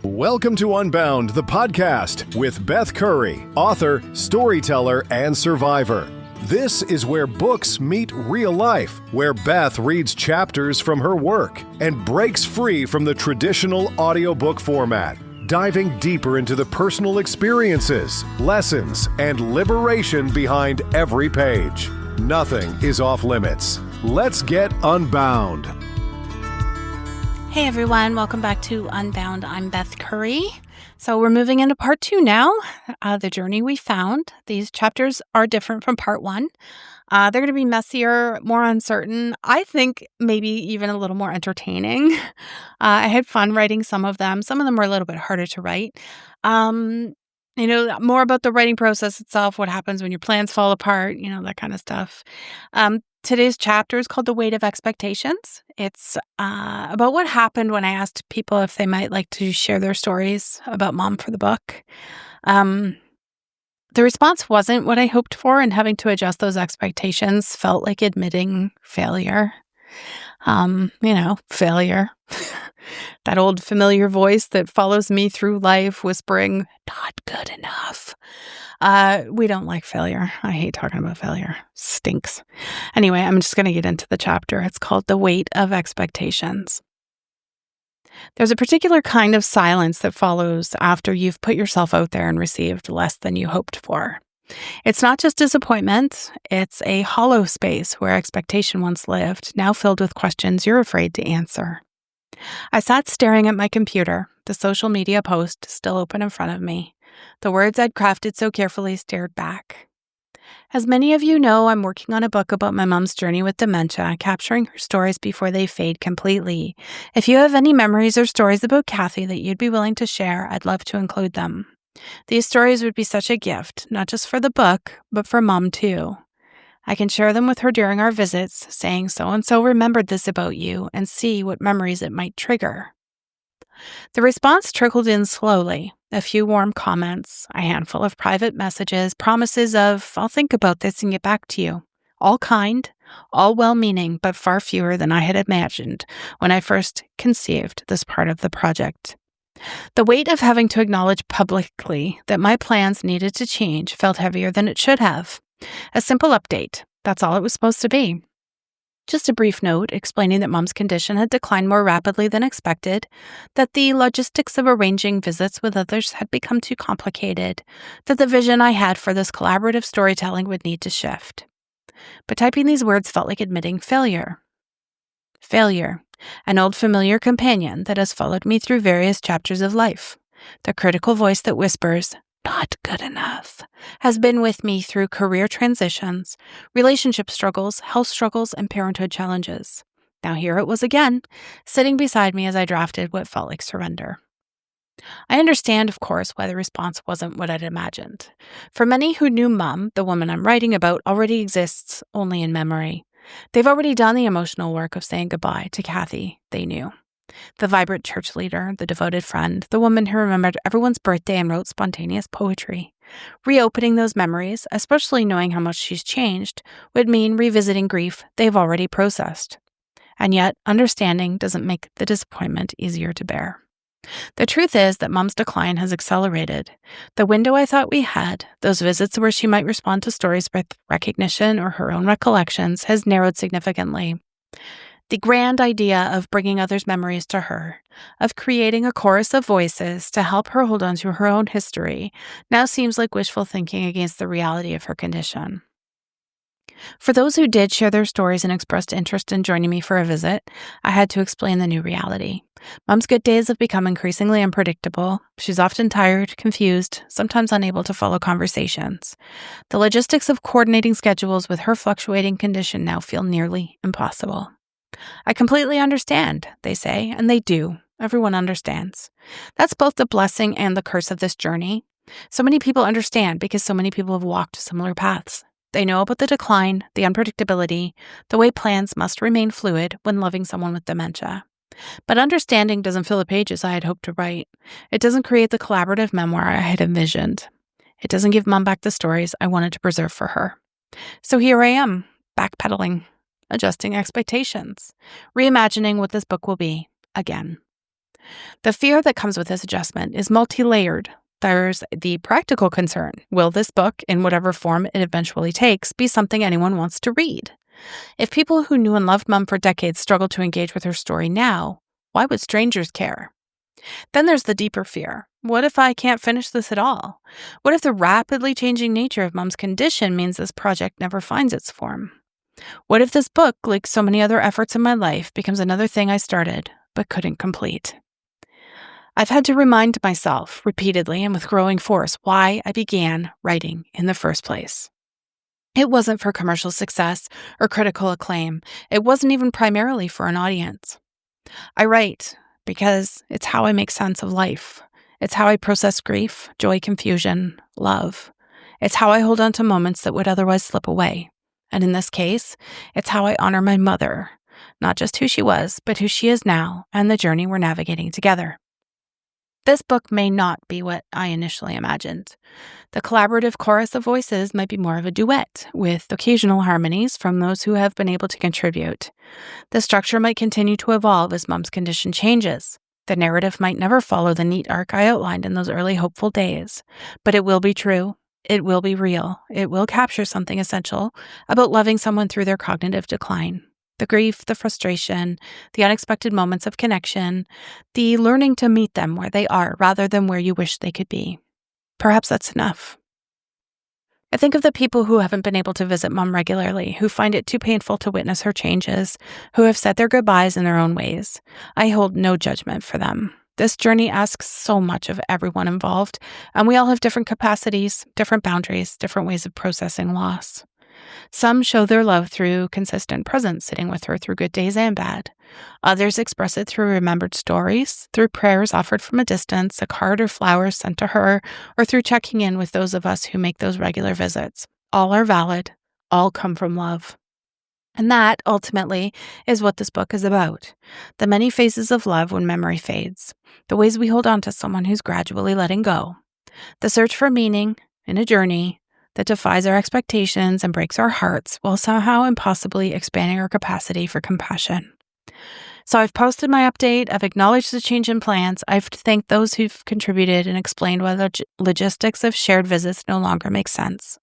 Welcome to Unbound, the podcast with Beth Curry, author, storyteller, and survivor. This is where books meet real life, where Beth reads chapters from her work and breaks free from the traditional audiobook format, diving deeper into the personal experiences, lessons, and liberation behind every page. Nothing is off limits. Let's get unbound. Hey everyone, welcome back to Unbound. I'm Beth Curry. So we're moving into part 2 now, the journey we found. These chapters are different from part 1. They're going to be messier, more uncertain, I think maybe even a little more entertaining. I had fun writing some of them. Some of them were a little bit harder to write. More about the writing process itself, what happens when your plans fall apart, that kind of stuff. Today's chapter is called The Weight of Expectations. It's about what happened when I asked people if they might like to share their stories about mom for the book. The response wasn't what I hoped for, and having to adjust those expectations felt like admitting failure. Failure. That old familiar voice that follows me through life whispering, "Not good enough." We don't like failure. I hate talking about failure. Stinks. Anyway, I'm just going to get into the chapter. It's called The Weight of Expectations. There's a particular kind of silence that follows after you've put yourself out there and received less than you hoped for. It's not just disappointment. It's a hollow space where expectation once lived, now filled with questions you're afraid to answer. I sat staring at my computer, the social media post still open in front of me. The words I'd crafted so carefully stared back. As many of you know, I'm working on a book about my mom's journey with dementia, capturing her stories before they fade completely. If you have any memories or stories about Kathy that you'd be willing to share, I'd love to include them. These stories would be such a gift, not just for the book, but for Mom too. I can share them with her during our visits, saying so-and-so remembered this about you, and see what memories it might trigger. The response trickled in slowly. A few warm comments, a handful of private messages, promises of, "I'll think about this and get back to you." All kind, all well-meaning, but far fewer than I had imagined when I first conceived this part of the project. The weight of having to acknowledge publicly that my plans needed to change felt heavier than it should have. A simple update. That's all it was supposed to be. Just a brief note explaining that Mom's condition had declined more rapidly than expected, that the logistics of arranging visits with others had become too complicated, that the vision I had for this collaborative storytelling would need to shift. But typing these words felt like admitting failure. Failure, an old familiar companion that has followed me through various chapters of life. The critical voice that whispers, "Not good enough," has been with me through career transitions, relationship struggles, health struggles, and parenthood challenges. Now here it was again, sitting beside me as I drafted what felt like surrender. I understand, of course, why the response wasn't what I'd imagined. For many who knew Mom, the woman I'm writing about already exists only in memory. They've already done the emotional work of saying goodbye to Kathy they knew. The vibrant church leader, the devoted friend, the woman who remembered everyone's birthday and wrote spontaneous poetry. Reopening those memories, especially knowing how much she's changed, would mean revisiting grief they've already processed. And yet, understanding doesn't make the disappointment easier to bear. The truth is that Mom's decline has accelerated. The window I thought we had, those visits where she might respond to stories with recognition or her own recollections, has narrowed significantly. The grand idea of bringing others' memories to her, of creating a chorus of voices to help her hold on to her own history, now seems like wishful thinking against the reality of her condition. For those who did share their stories and expressed interest in joining me for a visit, I had to explain the new reality. Mom's good days have become increasingly unpredictable. She's often tired, confused, sometimes unable to follow conversations. The logistics of coordinating schedules with her fluctuating condition now feel nearly impossible. I completely understand, they say, and they do. Everyone understands. That's both the blessing and the curse of this journey. So many people understand because so many people have walked similar paths. They know about the decline, the unpredictability, the way plans must remain fluid when loving someone with dementia. But understanding doesn't fill the pages I had hoped to write. It doesn't create the collaborative memoir I had envisioned. It doesn't give Mom back the stories I wanted to preserve for her. So here I am, backpedaling, adjusting expectations, reimagining what this book will be again. The fear that comes with this adjustment is multi-layered. There's the practical concern. Will this book, in whatever form it eventually takes, be something anyone wants to read? If people who knew and loved Mum for decades struggle to engage with her story now, why would strangers care? Then there's the deeper fear. What if I can't finish this at all? What if the rapidly changing nature of Mum's condition means this project never finds its form? What if this book, like so many other efforts in my life, becomes another thing I started but couldn't complete? I've had to remind myself repeatedly and with growing force why I began writing in the first place. It wasn't for commercial success or critical acclaim. It wasn't even primarily for an audience. I write because it's how I make sense of life. It's how I process grief, joy, confusion, love. It's how I hold on to moments that would otherwise slip away. And in this case, it's how I honor my mother, not just who she was, but who she is now and the journey we're navigating together. This book may not be what I initially imagined. The collaborative chorus of voices might be more of a duet, with occasional harmonies from those who have been able to contribute. The structure might continue to evolve as Mum's condition changes. The narrative might never follow the neat arc I outlined in those early hopeful days. But it will be true. It will be real. It will capture something essential about loving someone through their cognitive decline. The grief, the frustration, the unexpected moments of connection, the learning to meet them where they are rather than where you wish they could be. Perhaps that's enough. I think of the people who haven't been able to visit Mum regularly, who find it too painful to witness her changes, who have said their goodbyes in their own ways. I hold no judgment for them. This journey asks so much of everyone involved, and we all have different capacities, different boundaries, different ways of processing loss. Some show their love through consistent presence, sitting with her through good days and bad. Others express it through remembered stories, through prayers offered from a distance, a card or flowers sent to her, or through checking in with those of us who make those regular visits. All are valid. All come from love. And that, ultimately, is what this book is about. The many phases of love when memory fades. The ways we hold on to someone who's gradually letting go. The search for meaning in a journey that defies our expectations and breaks our hearts while somehow impossibly expanding our capacity for compassion. So I've posted my update. I've acknowledged the change in plans. I've thanked those who've contributed and explained why the logistics of shared visits no longer make sense.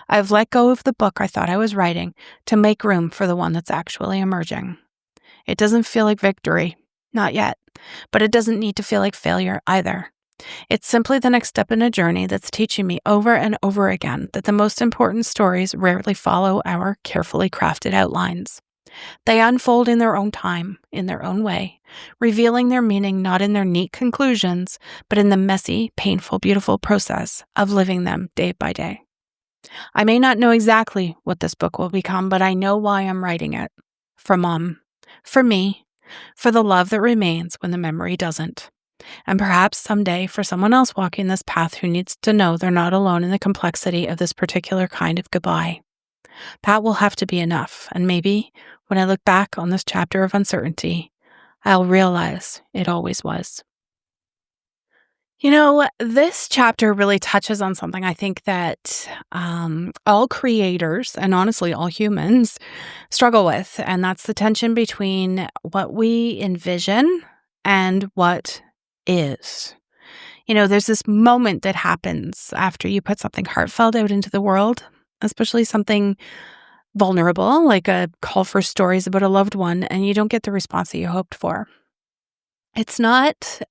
I've let go of the book I thought I was writing to make room for the one that's actually emerging. It doesn't feel like victory, not yet, but it doesn't need to feel like failure either. It's simply the next step in a journey that's teaching me over and over again that the most important stories rarely follow our carefully crafted outlines. They unfold in their own time, in their own way, revealing their meaning not in their neat conclusions, but in the messy, painful, beautiful process of living them day by day. I may not know exactly what this book will become, but I know why I'm writing it. For Mom, for me, for the love that remains when the memory doesn't. And perhaps someday for someone else walking this path who needs to know they're not alone in the complexity of this particular kind of goodbye. That will have to be enough, and maybe when I look back on this chapter of uncertainty, I'll realize it always was. You know, this chapter really touches on something I think that all creators, and honestly all humans, struggle with, and that's the tension between what we envision and what is. You know, there's this moment that happens after you put something heartfelt out into the world, especially something vulnerable, like a call for stories about a loved one, and you don't get the response that you hoped for. It's not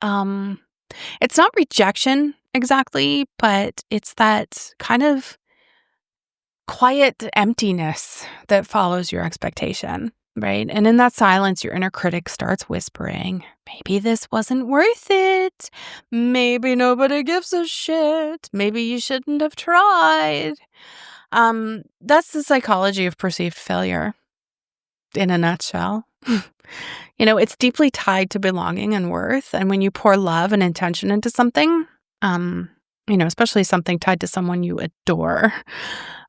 rejection exactly, but it's that kind of quiet emptiness that follows your expectation, right? And in that silence, your inner critic starts whispering, maybe this wasn't worth it. Maybe nobody gives a shit. Maybe you shouldn't have tried. That's the psychology of perceived failure in a nutshell. You know, it's deeply tied to belonging and worth. And when you pour love and intention into something, especially something tied to someone you adore,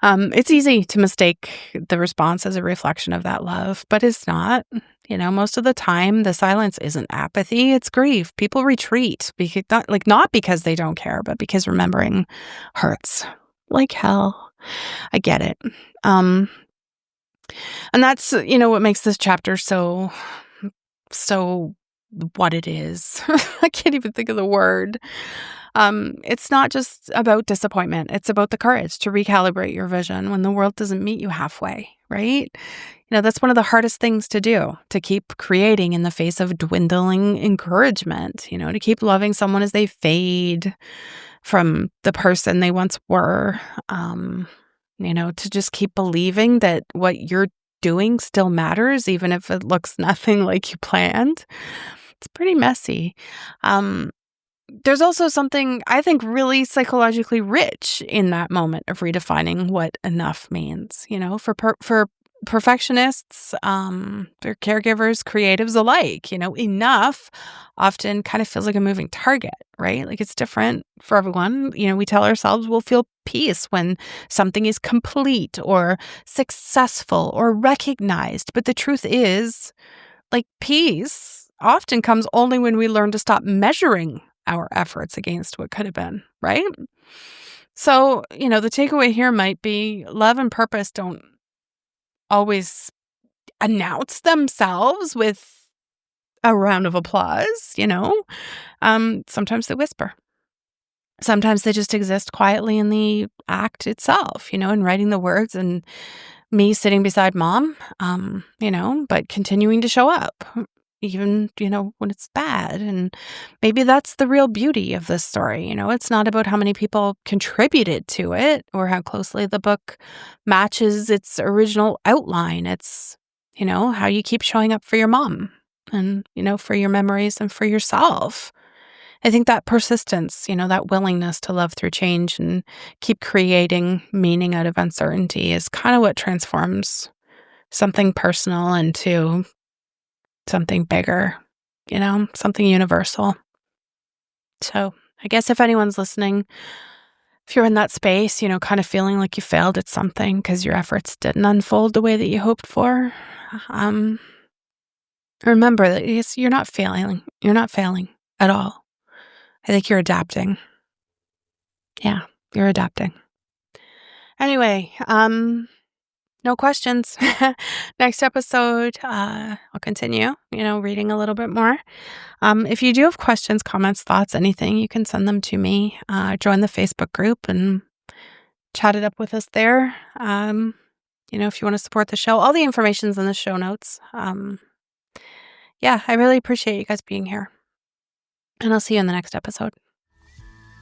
it's easy to mistake the response as a reflection of that love, but it's not. You know, most of the time, the silence isn't apathy, it's grief. People retreat, not because they don't care, but because remembering hurts like hell. I get it. And that's, what makes this chapter so what it is. I can't even think of the word. It's not just about disappointment. It's about the courage to recalibrate your vision when the world doesn't meet you halfway, right? That's one of the hardest things to do, to keep creating in the face of dwindling encouragement, to keep loving someone as they fade from the person they once were, to just keep believing that what you're doing still matters, even if it looks nothing like you planned. It's pretty messy. There's also something I think really psychologically rich in that moment of redefining what enough means, for perfectionists, for caregivers, creatives alike, enough often kind of feels like a moving target, right? Like it's different for everyone. We tell ourselves we'll feel peace when something is complete or successful or recognized. But the truth is, like, peace often comes only when we learn to stop measuring our efforts against what could have been, right? So, the takeaway here might be love and purpose don't always announce themselves with a round of applause, sometimes they whisper. Sometimes they just exist quietly in the act itself, in writing the words and me sitting beside mom, but continuing to show up, even, when it's bad. And maybe that's the real beauty of this story. It's not about how many people contributed to it or how closely the book matches its original outline. It's, how you keep showing up for your mom and, for your memories and for yourself. I think that persistence, that willingness to love through change and keep creating meaning out of uncertainty is kind of what transforms something personal into something bigger, something universal. So I guess if anyone's listening, if you're in that space, kind of feeling like you failed at something because your efforts didn't unfold the way that you hoped for, remember that you're not failing. You're not failing at all. I think you're adapting. Yeah, you're adapting. Anyway, no questions. Next episode, I'll continue, reading a little bit more. If you do have questions, comments, thoughts, anything, you can send them to me. Join the Facebook group and chat it up with us there. If you want to support the show, all the information's in the show notes. I really appreciate you guys being here. And I'll see you in the next episode.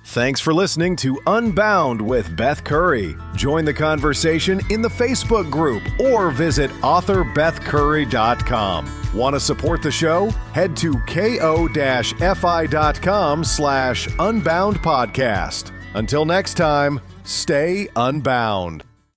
Thanks for listening to Unbound with Beth Curry. Join the conversation in the Facebook group or visit author.bethcurry.com. Want to support the show? Head to ko-fi.com/unbound podcast. Until next time, stay unbound.